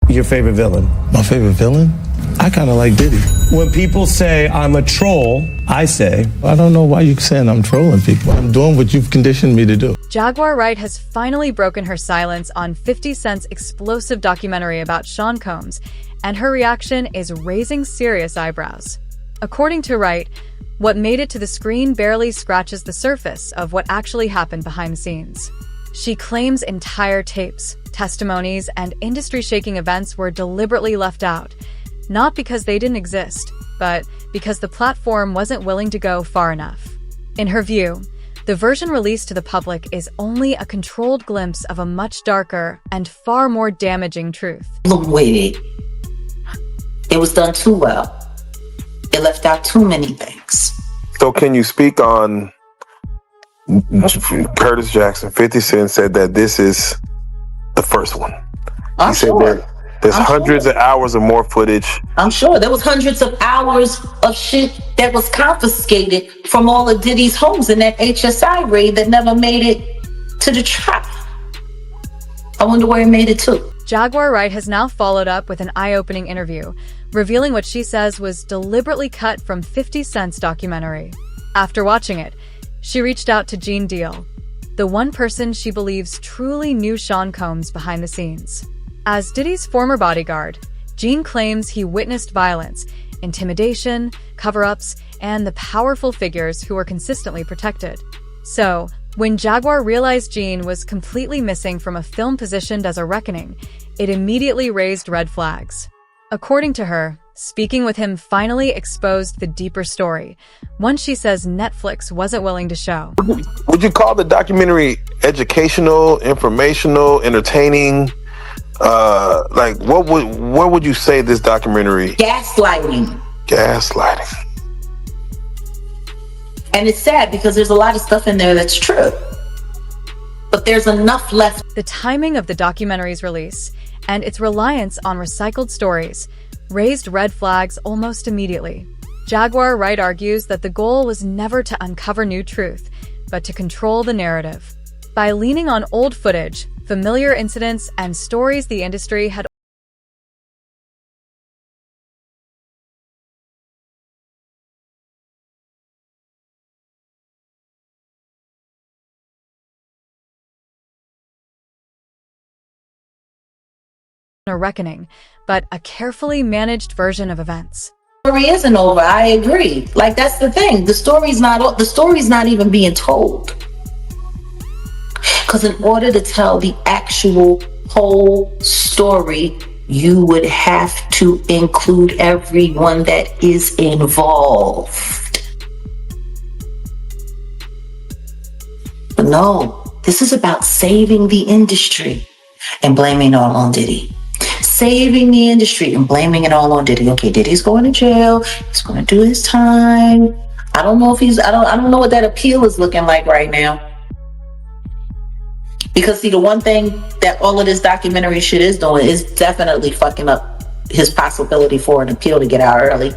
Your favorite villain? My favorite villain? I kind of like Diddy. When people say I'm a troll, I say, I don't know why you're saying I'm trolling people. I'm doing what you've conditioned me to do. Jaguar Wright has finally broken her silence on 50 Cent's explosive documentary about Sean Combs, and her reaction is raising serious eyebrows. According to Wright, what made it to the screen barely scratches the surface of what actually happened behind the scenes. She claims entire tapes, testimonies, and industry-shaking events were deliberately left out, not because they didn't exist, but because the platform wasn't willing to go far enough. In her view, the version released to the public is only a controlled glimpse of a much darker and far more damaging truth. Wait, it was done too well. It left out too many things. So can you speak on Curtis Jackson? 50 Cent said that this is the first one. I'm he said sure. that there's hundreds of hours of more footage. I'm sure there was hundreds of hours of shit that was confiscated from all of Diddy's homes in that HSI raid that never made it to the trial. I wonder where it made it to. Jaguar Wright has now followed up with an eye-opening interview, revealing what she says was deliberately cut from 50 Cent's documentary. After watching it, she reached out to Gene Deal, the one person she believes truly knew Sean Combs behind the scenes. As Diddy's former bodyguard, Gene claims he witnessed violence, intimidation, cover-ups, and the powerful figures who were consistently protected. So, when Jaguar realized Gene was completely missing from a film positioned as a reckoning, it immediately raised red flags. According to her, speaking with him finally exposed the deeper story, one she says Netflix wasn't willing to show. Would you call the documentary educational, informational, entertaining? What would you say this documentary? Gaslighting. Gaslighting. And it's sad because there's a lot of stuff in there that's true. But there's enough left. The timing of the documentary's release and its reliance on recycled stories raised red flags almost immediately. Jaguar Wright argues that the goal was never to uncover new truth, but to control the narrative. By leaning on old footage, familiar incidents, and stories the industry had a reckoning, but a carefully managed version of events. The story isn't over. I agree. Like, that's the thing. The story's not even being told. Because in order to tell the actual whole story, you would have to include everyone that is involved. But no, this is about saving the industry and blaming it all on Diddy. Saving the industry and blaming it all on Diddy. Okay, Diddy's going to jail. He's going to do his time. I don't know what that appeal is looking like right now. Because see, the one thing that all of this documentary shit is doing is definitely fucking up his possibility for an appeal to get out early.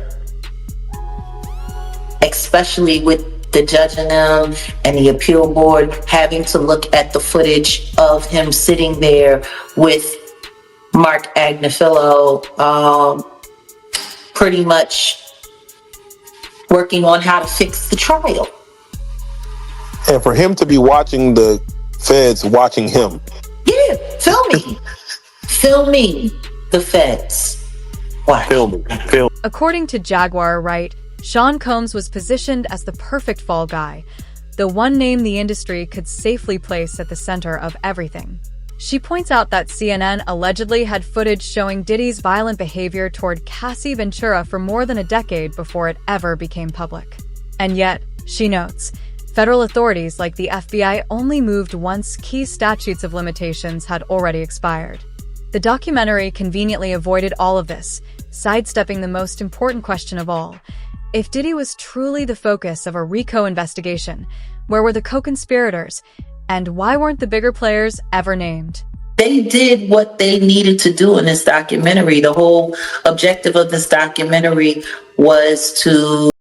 Especially with the judge and them and the appeal board having to look at the footage of him sitting there with Mark Agnifilo, pretty much working on how to fix the trial. And for him to be watching the feds watching him. Yeah, filming the feds. Film. According to Jaguar Wright, Sean Combs was positioned as the perfect fall guy, the one name the industry could safely place at the center of everything. She points out that CNN allegedly had footage showing Diddy's violent behavior toward Cassie Ventura for more than a decade before it ever became public. And yet, she notes, federal authorities like the FBI only moved once key statutes of limitations had already expired. The documentary conveniently avoided all of this, sidestepping the most important question of all. If Diddy was truly the focus of a RICO investigation, where were the co-conspirators? And why weren't the bigger players ever named? They did what they needed to do in this documentary. The whole objective of this documentary was to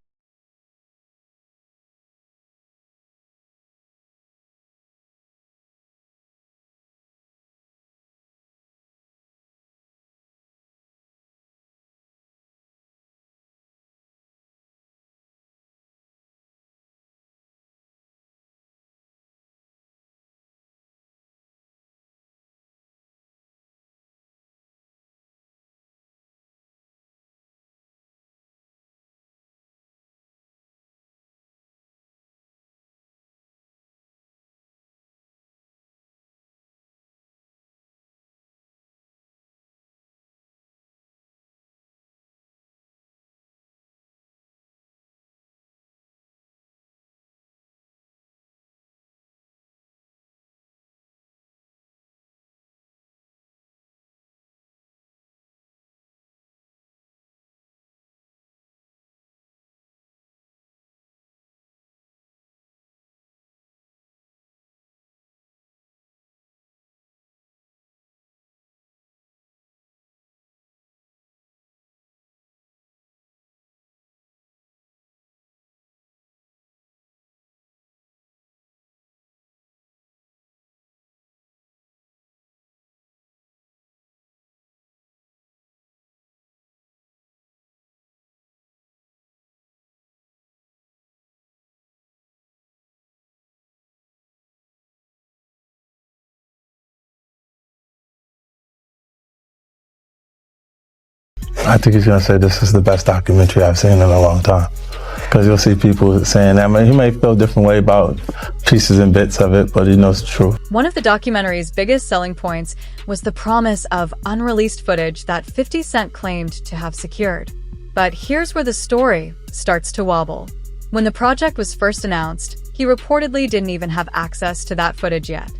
I think he's going to say this is the best documentary I've seen in a long time. Because you'll see people saying that. I mean, he may feel a different way about pieces and bits of it, but he knows the truth. One of the documentary's biggest selling points was the promise of unreleased footage that 50 Cent claimed to have secured. But here's where the story starts to wobble. When the project was first announced, he reportedly didn't even have access to that footage yet.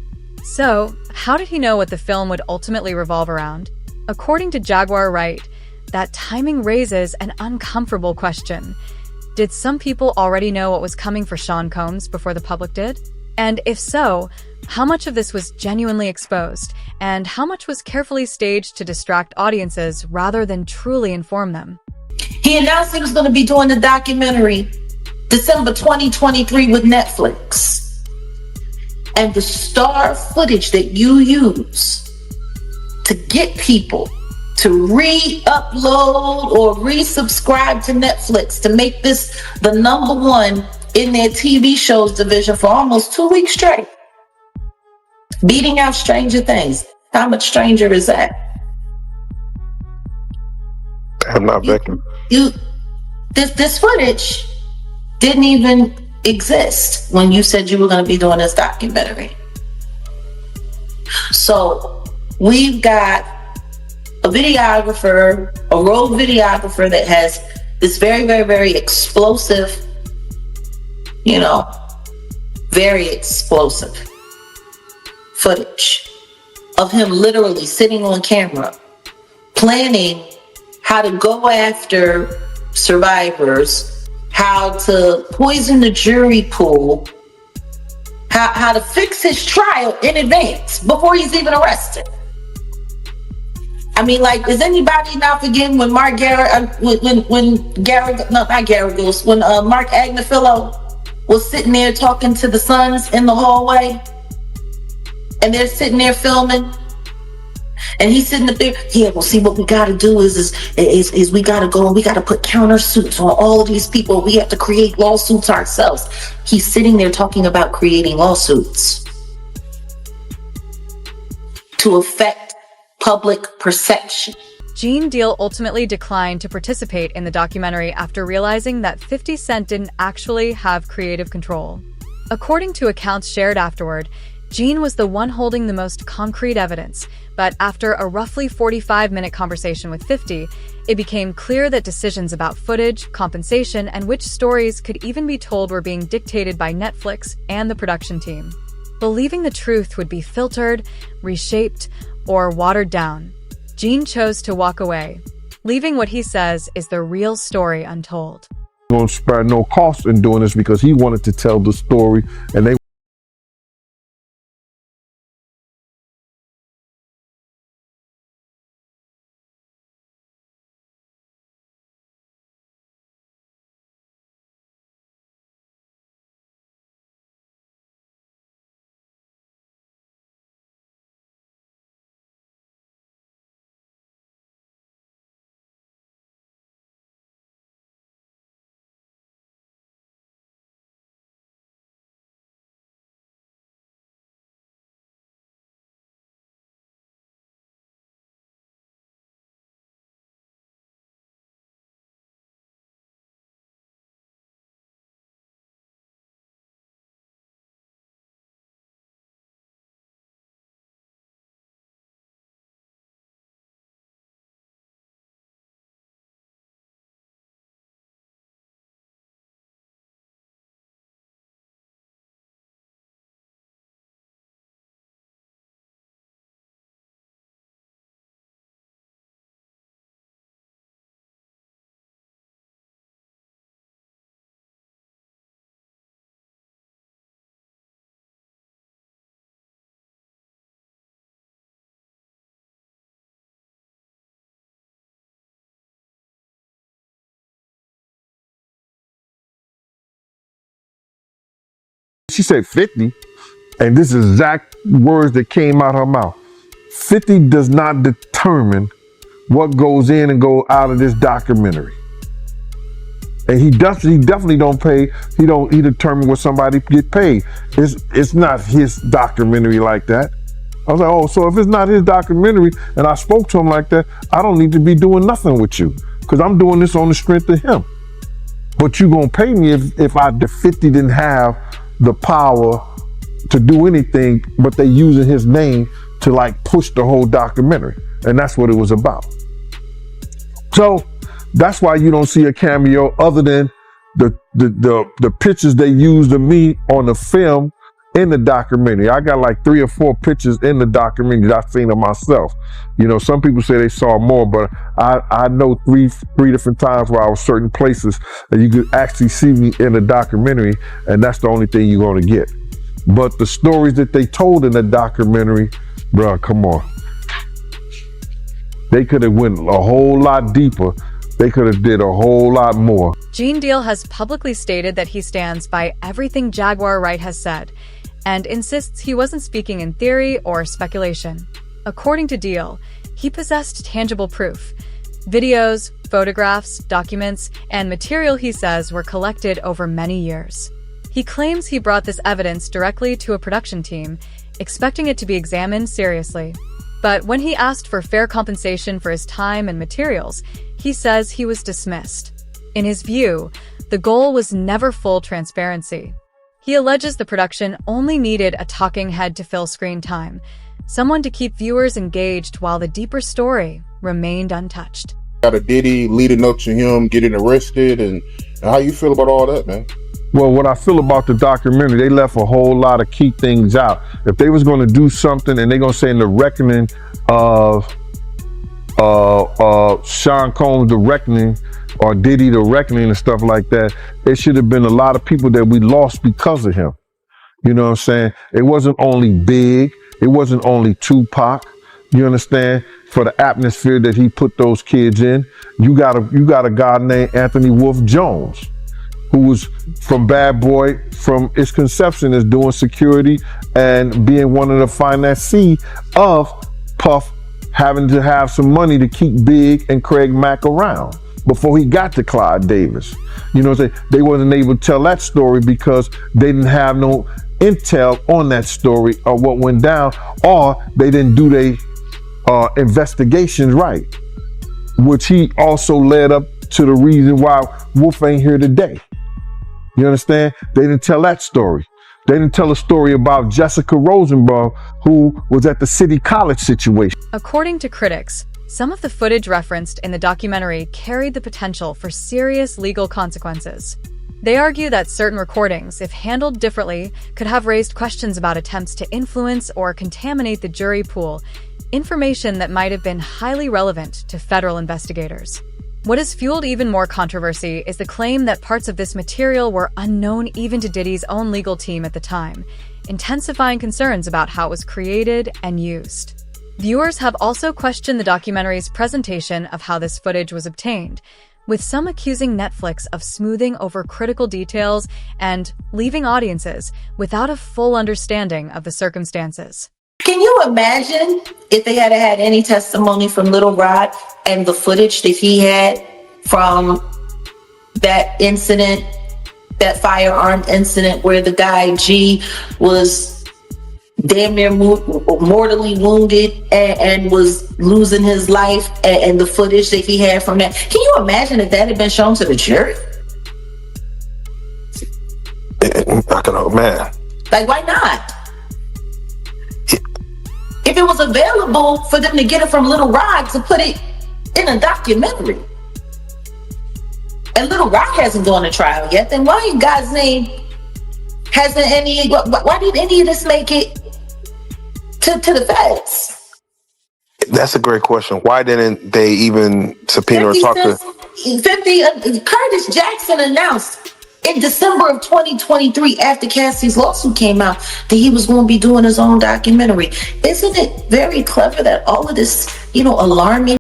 So, how did he know what the film would ultimately revolve around? According to Jaguar Wright, that timing raises an uncomfortable question. Did some people already know what was coming for Sean Combs before the public did? And if so, how much of this was genuinely exposed, and how much was carefully staged to distract audiences rather than truly inform them? He announced he was going to be doing the documentary December 2023 with Netflix. And the star footage that you use to get people to re-upload or resubscribe to Netflix to make this the #1 in their TV shows division for almost 2 weeks straight. Beating out Stranger Things. How much stranger is that? I'm not backing. This footage didn't even exist when you said you were going to be doing this documentary. So we've got a videographer, a rogue videographer that has this very, very, very explosive, very explosive footage of him literally sitting on camera, planning how to go after survivors, how to poison the jury pool, how to fix his trial in advance before he's even arrested. I mean, is anybody not forgetting when Mark Agnifilo was sitting there talking to the sons in the hallway, and they're sitting there filming, and he's sitting up there. Yeah, well, see, what we got to do is we got to go and we got to put countersuits on all of these people. We have to create lawsuits ourselves. He's sitting there talking about creating lawsuits to affect public perception. Gene Deal ultimately declined to participate in the documentary after realizing that 50 Cent didn't actually have creative control. According to accounts shared afterward, Gene was the one holding the most concrete evidence, but after a roughly 45-minute conversation with 50, it became clear that decisions about footage, compensation, and which stories could even be told were being dictated by Netflix and the production team. Believing the truth would be filtered, reshaped, or watered down, Gene chose to walk away, leaving what he says is the real story untold. Going to spare no cost in doing this because he wanted to tell the story, and they she said 50, and this is exact words that came out her mouth. 50 does not determine what goes in and go out of this documentary. And he definitely don't pay. He determine what somebody get paid. It's not his documentary like that. I was like, oh, so if it's not his documentary and I spoke to him like that, I don't need to be doing nothing with you because I'm doing this on the strength of him. But you gonna pay me if the 50 didn't have the power to do anything, but they using his name to like push the whole documentary. And that's what it was about. So that's why you don't see a cameo other than the pictures they used of me on the film in the documentary. I got like 3 or 4 pictures in the documentary that I've seen of myself. You know, some people say they saw more, but I know three different times where I was certain places that you could actually see me in the documentary, and that's the only thing you're gonna get. But the stories that they told in the documentary, bruh, come on. They could have went a whole lot deeper. They could have did a whole lot more. Gene Deal has publicly stated that he stands by everything Jaguar Wright has said and insists he wasn't speaking in theory or speculation. According to Deal, he possessed tangible proof. Videos, photographs, documents, and material he says were collected over many years. He claims he brought this evidence directly to a production team, expecting it to be examined seriously. But when he asked for fair compensation for his time and materials, he says he was dismissed. In his view, the goal was never full transparency. He alleges the production only needed a talking head to fill screen time, someone to keep viewers engaged while the deeper story remained untouched. Got a Diddy leading up to him getting arrested, and how you feel about all that, man? Well, what I feel about the documentary, they left a whole lot of key things out. If they was going to do something and they're going to say in the reckoning of Sean Combs, the reckoning, or Diddy, the reckoning and stuff like that, it should have been a lot of people that we lost because of him. You know what I'm saying? It wasn't only Big. It wasn't only Tupac. You understand? For the atmosphere that he put those kids in, you got a guy named Anthony Wolf Jones, who was from Bad Boy, from its conception as doing security and being one of the financiers of Puff having to have some money to keep Big and Craig Mack around before he got to Clyde Davis. You know what I'm saying? They wasn't able to tell that story because they didn't have no intel on that story or what went down, or they didn't do their investigations right, which he also led up to the reason why Wolf ain't here today. You understand? They didn't tell that story. They didn't tell a story about Jessica Rosenbaum, who was at the City College situation. According to critics, some of the footage referenced in the documentary carried the potential for serious legal consequences. They argue that certain recordings, if handled differently, could have raised questions about attempts to influence or contaminate the jury pool, information that might have been highly relevant to federal investigators. What has fueled even more controversy is the claim that parts of this material were unknown even to Diddy's own legal team at the time, intensifying concerns about how it was created and used. Viewers have also questioned the documentary's presentation of how this footage was obtained, with some accusing Netflix of smoothing over critical details and leaving audiences without a full understanding of the circumstances. Can you imagine if they had had any testimony from Little Rod and the footage that he had from that incident, that firearm incident where the guy G was damn near mortally wounded and was losing his life, and the footage that he had from that? Can you imagine if that had been shown to the jury? I don't know, man. Like, why not? If it was available for them to get it from Little Rod to put it in a documentary, and Little Rod hasn't gone to trial yet, then why in God's name hasn't why did any of this make it to the feds? That's a great question. Why didn't they even subpoena or talk to 50? Curtis Jackson announced in December of 2023, after Cassie's lawsuit came out, that he was going to be doing his own documentary. Isn't it very clever that all of this, alarming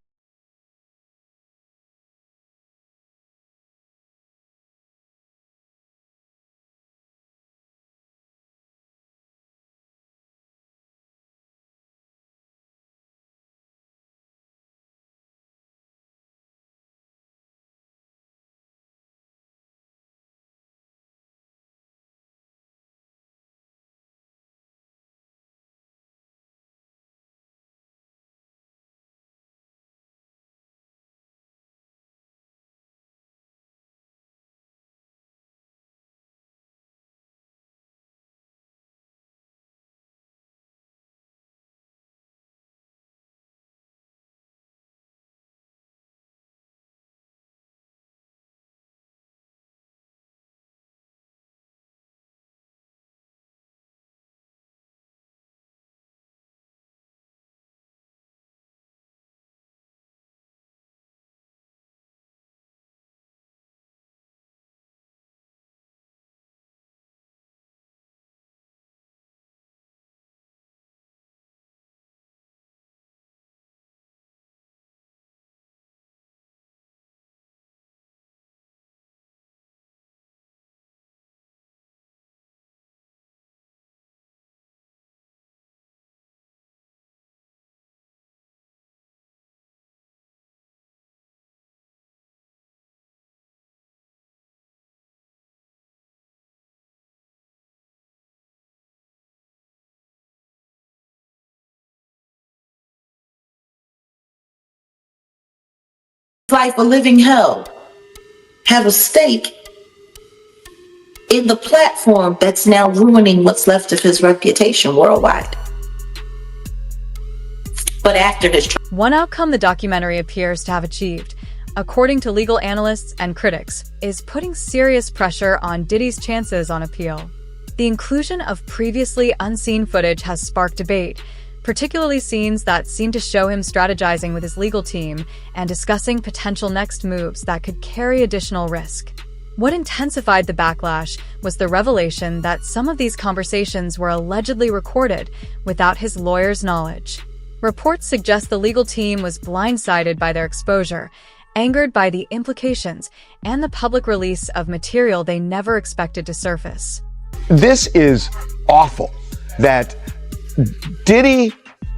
life a living hell, have a stake in the platform that's now ruining what's left of his reputation worldwide. But after this, one outcome the documentary appears to have achieved, according to legal analysts and critics, is putting serious pressure on Diddy's chances on appeal. The inclusion of previously unseen footage has sparked debate, particularly scenes that seem to show him strategizing with his legal team and discussing potential next moves that could carry additional risk. What intensified the backlash was the revelation that some of these conversations were allegedly recorded without his lawyer's knowledge. Reports suggest the legal team was blindsided by their exposure, angered by the implications, and the public release of material they never expected to surface. This is awful that Diddy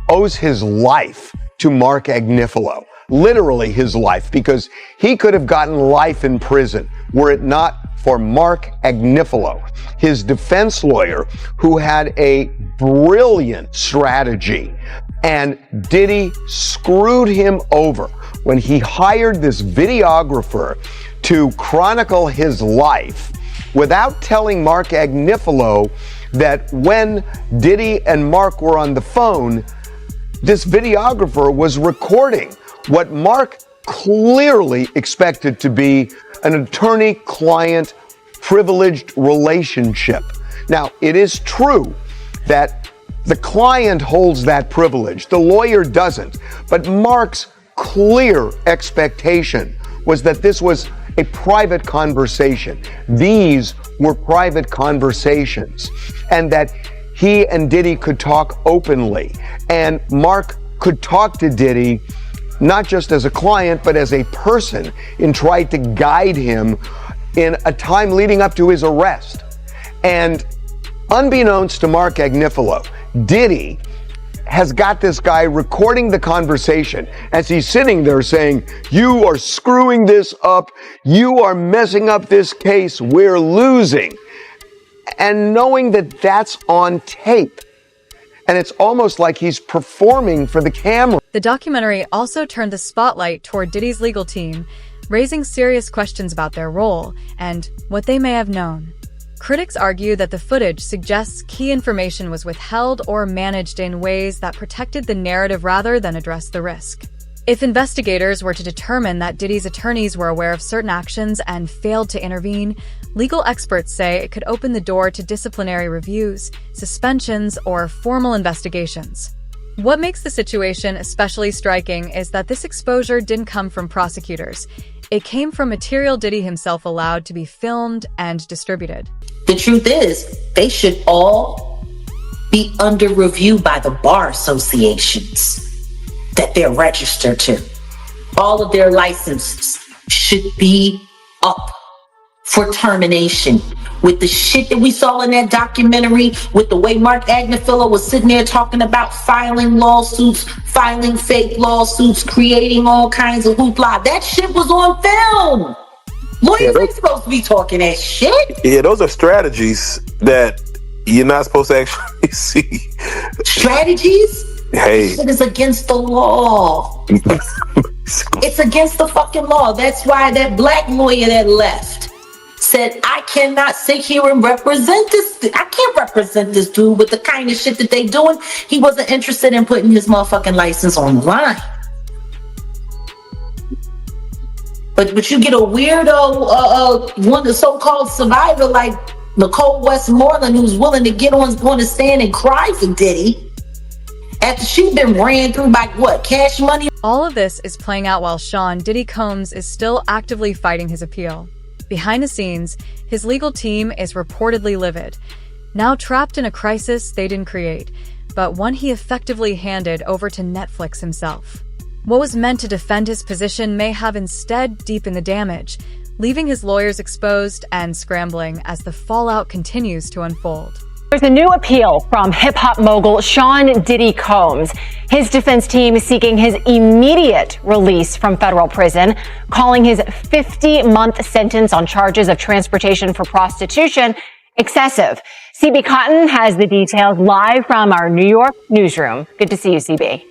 owes his life to Mark Agnifilo, literally his life, because he could have gotten life in prison were it not for Mark Agnifilo, his defense lawyer, who had a brilliant strategy. And Diddy screwed him over when he hired this videographer to chronicle his life without telling Mark Agnifilo that when Diddy and Mark were on the phone, this videographer was recording what Mark clearly expected to be an attorney-client privileged relationship. Now, it is true that the client holds that privilege. The lawyer doesn't. But Mark's clear expectation was that this was a private conversation. These were private conversations, and that he and Diddy could talk openly. And Mark could talk to Diddy not just as a client, but as a person, and tried to guide him in a time leading up to his arrest. And unbeknownst to Mark Agnifilo, Diddy has got this guy recording the conversation as he's sitting there saying, "You are screwing this up. You are messing up this case. We're losing." And knowing that that's on tape. And it's almost like he's performing for the camera. The documentary also turned the spotlight toward Diddy's legal team, raising serious questions about their role and what they may have known. Critics argue that the footage suggests key information was withheld or managed in ways that protected the narrative rather than addressed the risk. If investigators were to determine that Diddy's attorneys were aware of certain actions and failed to intervene, legal experts say it could open the door to disciplinary reviews, suspensions, or formal investigations. What makes the situation especially striking is that this exposure didn't come from prosecutors. It came from material Diddy himself allowed to be filmed and distributed. the truth is, they should all be under review by the bar associations that they're registered to. All of their licenses should be up for termination. With the shit that we saw in that documentary, with the way Mark Agnifilo was sitting there talking about filing lawsuits, filing fake lawsuits, creating all kinds of hoopla, that shit was on film. Lawyers ain't supposed to be talking that shit. Yeah, those are strategies that you're not supposed to actually see. Strategies? Hey. That shit is against the law. It's against the fucking law. That's why that black lawyer that left said, I cannot sit here and represent this. I can't represent this dude with the kind of shit that they doing. He wasn't interested in putting his motherfucking license on the line. But you get a weirdo, one the so-called survivor like Nicole Westmoreland, who's willing to get on the stand and cry for Diddy after she's been ran through by what, Cash Money? All of this is playing out while Sean Diddy Combs is still actively fighting his appeal. Behind the scenes, his legal team is reportedly livid, now trapped in a crisis they didn't create, but one he effectively handed over to Netflix himself. What was meant to defend his position may have instead deepened the damage, leaving his lawyers exposed and scrambling as the fallout continues to unfold. There's a new appeal from hip-hop mogul Sean Diddy Combs. His defense team is seeking his immediate release from federal prison, calling his 50-month sentence on charges of transportation for prostitution excessive. CB Cotton has the details live from our New York newsroom. Good to see you, CB.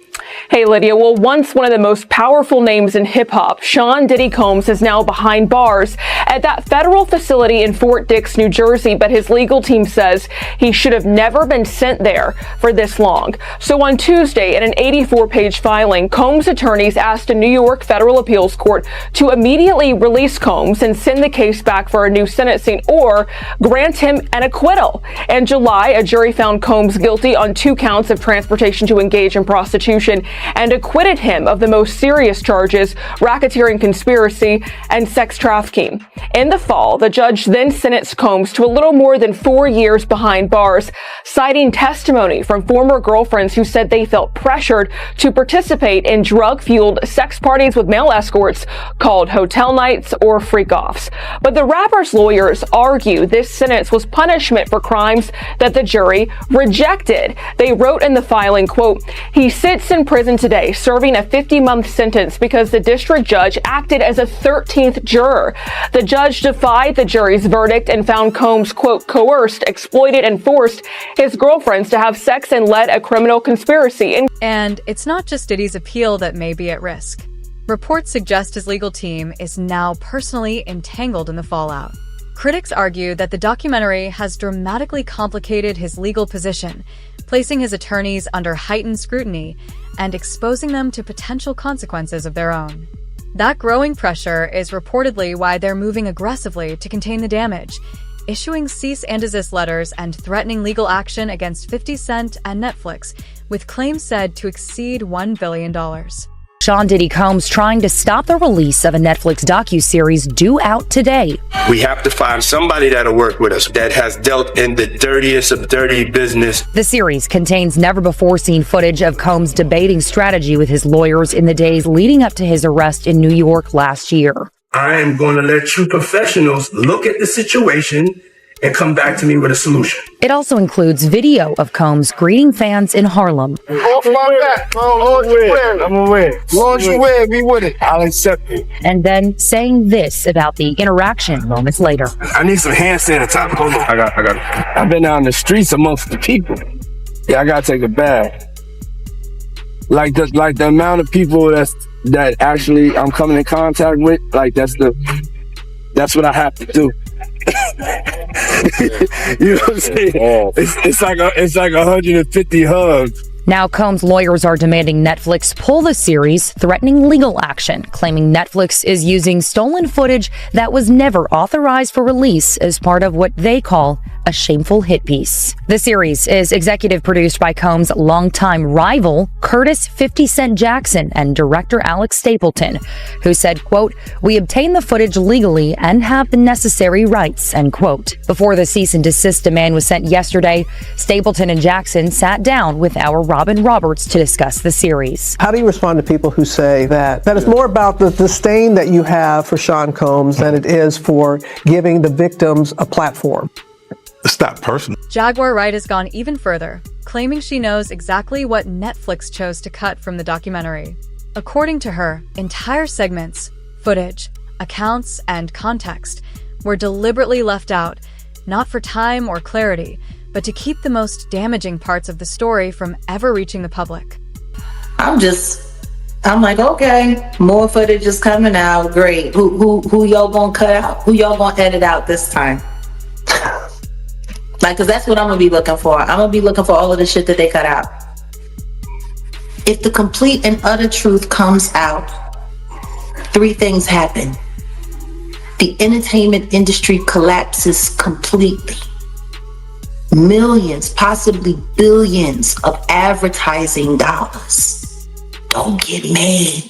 Hey, Lydia. Well, once one of the most powerful names in hip-hop, Sean Diddy Combs is now behind bars at that federal facility in Fort Dix, New Jersey, but his legal team says he should have never been sent there for this long. So on Tuesday, in an 84-page filing, Combs' attorneys asked a New York federal appeals court to immediately release Combs and send the case back for a new sentencing or grant him an acquittal. In July, a jury found Combs guilty on 2 counts of transportation to engage in prostitution and acquitted him of the most serious charges, racketeering conspiracy and sex trafficking. In the fall, the judge then sentenced Combs to a little more than 4 years behind bars, citing testimony from former girlfriends who said they felt pressured to participate in drug-fueled sex parties with male escorts called hotel nights or freak-offs. But the rapper's lawyers argue this sentence was punishment for crimes that the jury rejected. They wrote in the filing, quote, "He sits in prison today serving a 50-month sentence because the district judge acted as a 13th juror. The judge defied the jury's verdict and found Combs, quote, coerced, exploited, and forced his girlfriends to have sex and led a criminal conspiracy." And it's not just Diddy's appeal that may be at risk. Reports suggest his legal team is now personally entangled in the fallout. Critics argue that the documentary has dramatically complicated his legal position, placing his attorneys under heightened scrutiny and exposing them to potential consequences of their own. That growing pressure is reportedly why they're moving aggressively to contain the damage, issuing cease and desist letters and threatening legal action against 50 Cent and Netflix, with claims said to exceed $1 billion. Sean Diddy Combs trying to stop the release of a Netflix docuseries due out today. We have to find somebody that'll work with us that has dealt in the dirtiest of dirty business. The series contains never-before-seen footage of Combs debating strategy with his lawyers in the days leading up to his arrest in New York last year. I am going to let you professionals look at the situation and come back to me with a solution. It also includes video of Combs greeting fans in Harlem. Off my back. Long as you win, I'm gonna win. Long as you win, we win it. I'll accept it. And then saying this about the interaction moments later. I need some hand sanitizer. Hold on. I got it. I've been out in the streets amongst the people. Yeah, I gotta take a bath. Like the amount of people that actually I'm coming in contact with, like that's what I have to do. You know what I'm saying? It's like 150 hugs. Now Combs' lawyers are demanding Netflix pull the series, threatening legal action, claiming Netflix is using stolen footage that was never authorized for release as part of what they call a shameful hit piece. The series is executive produced by Combs' longtime rival, Curtis 50 Cent Jackson, and director Alex Stapleton, who said, quote, "We obtained the footage legally and have the necessary rights," end quote. Before the cease and desist demand was sent yesterday, Stapleton and Jackson sat down with our Robin Roberts to discuss the series. How do you respond to people who say that it's more about the disdain that you have for Sean Combs than it is for giving the victims a platform? It's not personal. Jaguar Wright has gone even further, claiming she knows exactly what Netflix chose to cut from the documentary. According to her, entire segments, footage, accounts, and context were deliberately left out, not for time or clarity, but to keep the most damaging parts of the story from ever reaching the public. I'm like, okay, more footage is coming out. Great. Who y'all gonna cut out? Who y'all gonna edit out this time? Like, cause that's what I'm gonna be looking for. I'm gonna be looking for all of the shit that they cut out. If the complete and utter truth comes out, 3 things happen. The entertainment industry collapses completely. Millions, possibly billions of advertising dollars don't get made.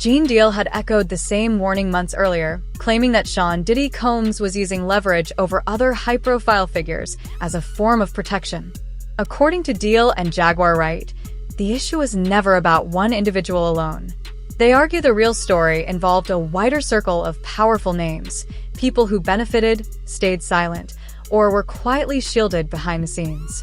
Gene Deal had echoed the same warning months earlier, claiming that Sean Diddy Combs was using leverage over other high-profile figures as a form of protection. According to Deal and Jaguar Wright, the issue was never about one individual alone. They argue the real story involved a wider circle of powerful names, people who benefited, stayed silent, or were quietly shielded behind the scenes.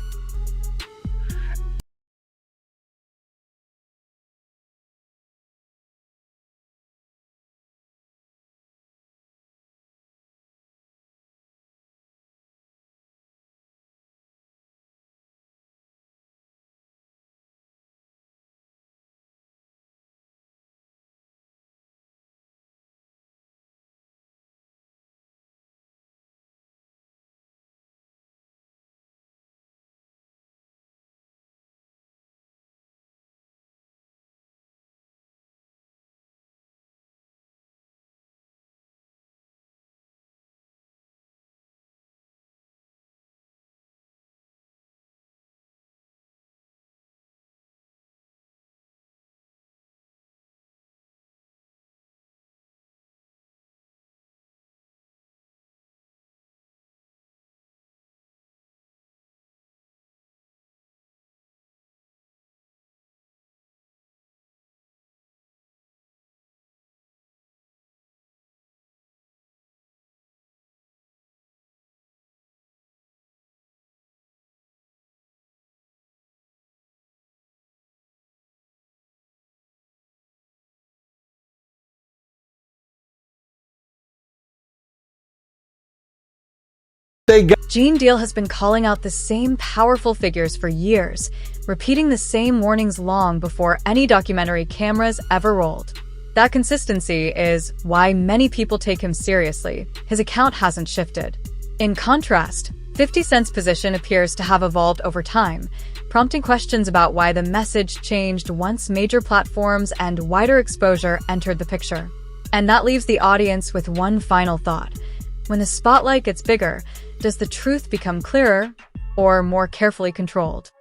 Gene Deal has been calling out the same powerful figures for years, repeating the same warnings long before any documentary cameras ever rolled. That consistency is why many people take him seriously. His account hasn't shifted. In contrast, 50 Cent's position appears to have evolved over time, prompting questions about why the message changed once major platforms and wider exposure entered the picture. And that leaves the audience with one final thought. When the spotlight gets bigger, does the truth become clearer or more carefully controlled?